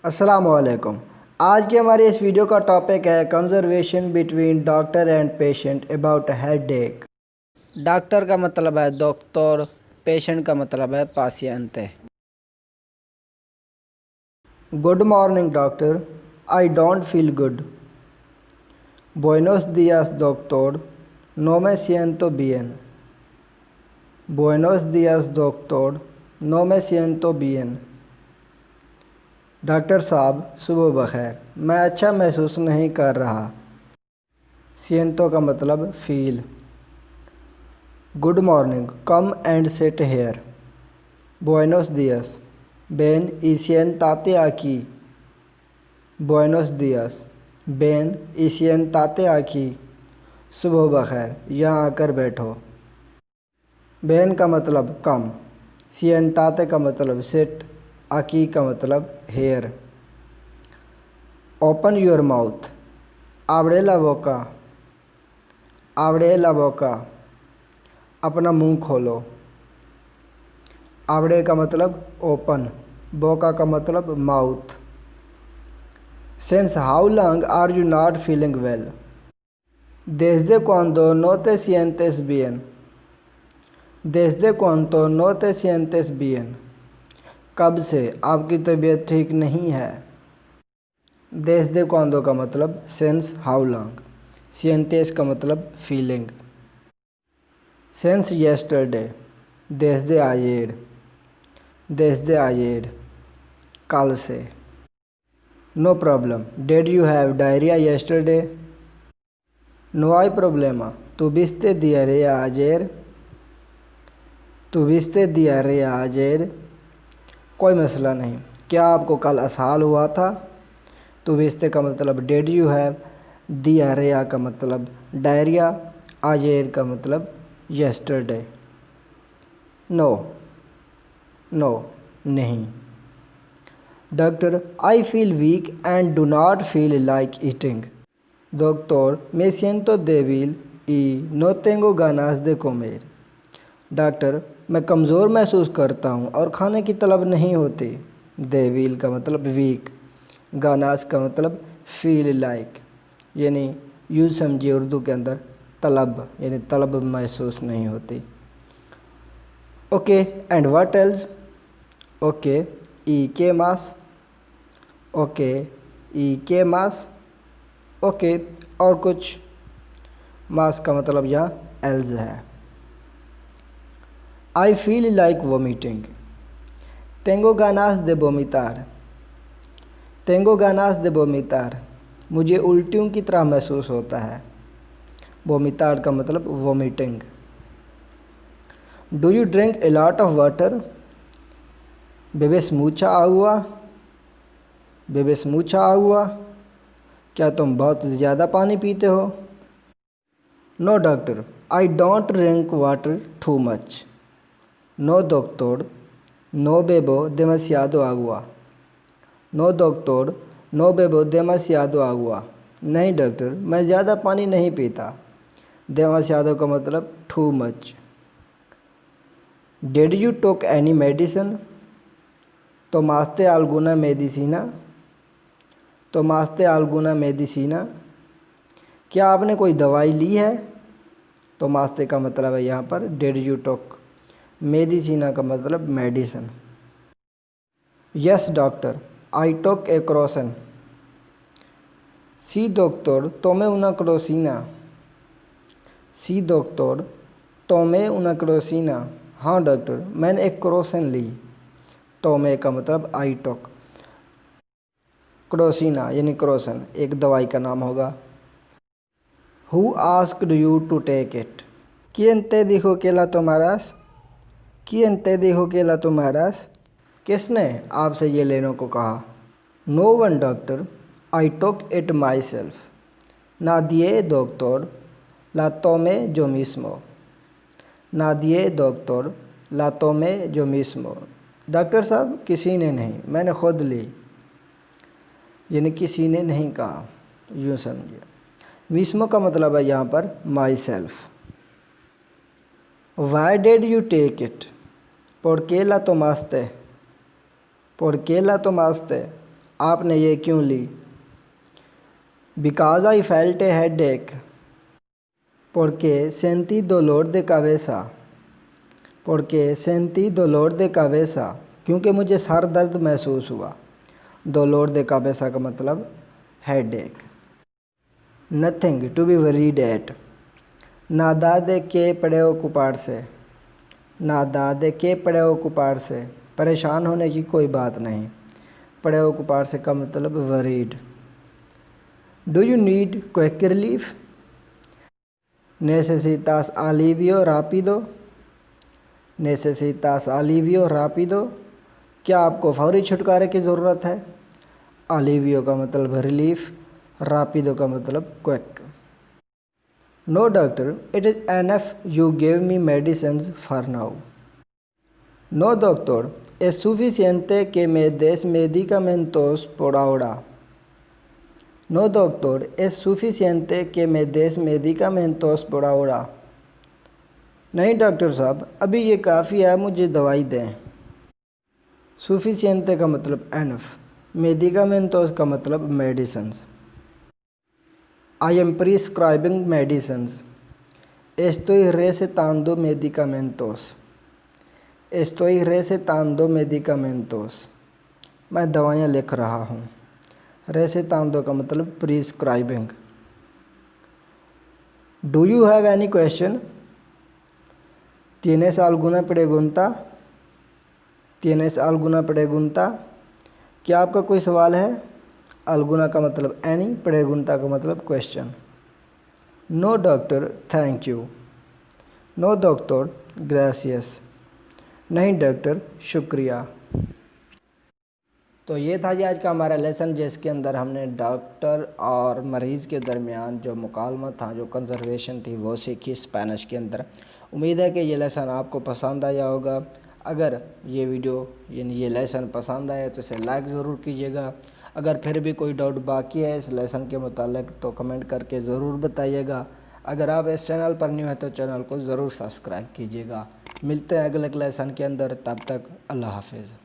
अस्सलामुअलैकुम। आज की हमारी इस वीडियो का टॉपिक है conversation between doctor and patient about headache. Doctor का मतलब है डॉक्टर, पेशेंट का मतलब है पासिएंते। Good morning doctor, I don't feel good. बुएनोस दियास डॉक्टर, नो me siento bien। बुएनोस दियास डॉक्टर, नो me siento bien। डॉक्टर साहब सुबह बखैर, मैं अच्छा महसूस नहीं कर रहा। सिएंतो का मतलब feel. Good morning, come and sit here. Buenos diyas, Ben y siéntate aquí। Buenos diyas, Ben y siéntate aquí। सुबह बखैर, यहाँ आकर बैठो। बेन का मतलब कम, siéntate का मतलब सिट, aquí का मतलब here. Open your mouth, abre la boca। abre la boca, अपना मुंह खोलो। abre का मतलब ओपन, boca का मतलब mouth. Since how long are you not feeling well? Desde cuando no te sientes bien? Desde cuando no te sientes bien? कब से आपकी तबीयत ठीक नहीं है। Desde cuando का मतलब since how long, sientes का मतलब feeling। Since yesterday, desde ayer। desde ayer, कल से। No problem, did you have diarrhea yesterday? No hay problema, ¿tuviste diarrea ayer? ¿tuviste diarrea ayer? कोई मसला नहीं, क्या आपको कल असहाल हुआ था। tuviste का मतलब did you have, diarrhea का मतलब डायरिया, ayer का मतलब yesterday। नो, नो नहीं। Doctor, I feel weak and do not feel like eating. Doctor, me siento débil y no tengo ganas de comer। Doctor, मैं कमज़ोर महसूस करता हूँ और खाने की तलब नहीं होती। देविल का मतलब वीक, गानास का मतलब फील लाइक, यानी यूँ समझिए उर्दू के अंदर तलब, यानी तलब महसूस नहीं होती। Okay and what else? Okay ई के मास। ओके ई के मास, ओके और कुछ। मास का मतलब यहाँ एल्स है। I feel like vomiting. टेंगो गानास दे वोमिटार। टेंगो गानास दे वोमिटार, मुझे उल्टियों की तरह महसूस होता है। वोमिटार का मतलब vomiting. Do you drink a lot of water? बेबेस मूछा आगुआ। बेबेस मूछा आगुआ, क्या तुम बहुत ज़्यादा पानी पीते हो। No doctor, I don't drink water too much. नो डॉक्टर, नो बेबो demasiado agua। नो डॉक्टर, नो बेबो demasiado agua। नहीं डॉक्टर, मैं ज़्यादा पानी नहीं पीता। demasiado का मतलब too much. Did you took any medicine? tomaste alguna medicina? tomaste alguna medicina, क्या आपने कोई दवाई ली है। tomaste का मतलब है यहाँ पर डिड यू टोक, मेडिसिना का मतलब medicine. Yes doctor, I Tonk A क्रोसन। C doctor, तोमे una crocina। C doctor, तोमे una crocina, हाँ डॉक्टर, मैंने एक क्रोसन ली। तोमे का मतलब आई टोक, क्रोसिना यानी क्रोसन एक दवाई का नाम होगा। Who asked you to take it? ¿Quién te dijo que la tomaras? ¿Quién te dijo que la tomaras? किसने आपसे ये लेने को कहा। No one doctor, I took it myself. नादिए डॉक्टर, ला तोमे जो मिस्मो। नादिए डॉक्टर, ला तोमे जो मिस्मो, डॉक्टर साहब किसी ने नहीं, मैंने खुद ली, यानी किसी ने नहीं कहा, यूँ समझिए। मिस्मो का मतलब है यहाँ पर myself. Why did you take it? ¿por qué la tomaste? ¿por qué la tomaste? आपने ये क्यों ली? Because I felt a headache. Porque sentí dolor de cabeza। Porque sentí dolor de cabeza। क्योंकि मुझे sir दर्द महसूस हुआ। dolor de cabeza का मतलब हेड एक। Nothing to be worried at. nada de que preocuparse। nada de que preocuparse परेशान होने की कोई बात नहीं। preocuparse का मतलब worried. Do you need quick relief? necesitas alivio rápido। necesitas alivio rápido क्या आपको फौरी छुटकारे की ज़रूरत है? alivio का मतलब रिलीफ, रापिदो का मतलब quick. No doctor it is enough you give me medicines for now. No doctor es suficiente que me des medicamentos por ahora। No doctor, es suficiente que me des medicamentos por ahora। नहीं doctor साहब, अभी ये काफ़ी है, मुझे दवाई दें। suficiente का मतलब enough, medicamentos का मतलब medicines। I am prescribing medicines। Estoy recetando medicamentos। Estoy recetando medicamentos। मैं दवाइयाँ लिख रहा हूँ। recetando का मतलब prescribing। Do you have any question? ¿Tienes alguna pregunta? ¿Tienes alguna pregunta? क्या आपका कोई सवाल है? alguna का मतलब any, pregunta का मतलब question। No doctor, thank you। No doctor, gracias। नहीं डॉक्टर, शुक्रिया। तो ये था जी आज का हमारा लेसन, जिसके अंदर हमने डॉक्टर और मरीज़ के दरमियान जो मुकालमा था, जो कंजर्वेशन थी, वो सीखी स्पेनिश के अंदर। उम्मीद है कि ये लेसन आपको पसंद आया होगा। अगर ये वीडियो यानी ये लेसन पसंद आया तो इसे लाइक ज़रूर कीजिएगा। अगर फिर भी कोई डाउट बाकी है इस लेसन के मुतालिक तो कमेंट करके ज़रूर बताइएगा। अगर आप इस चैनल पर न्यू है तो चैनल को ज़रूर सब्सक्राइब कीजिएगा। मिलते हैं अगले लेसन के अंदर, तब तक अल्लाह हाफिज़।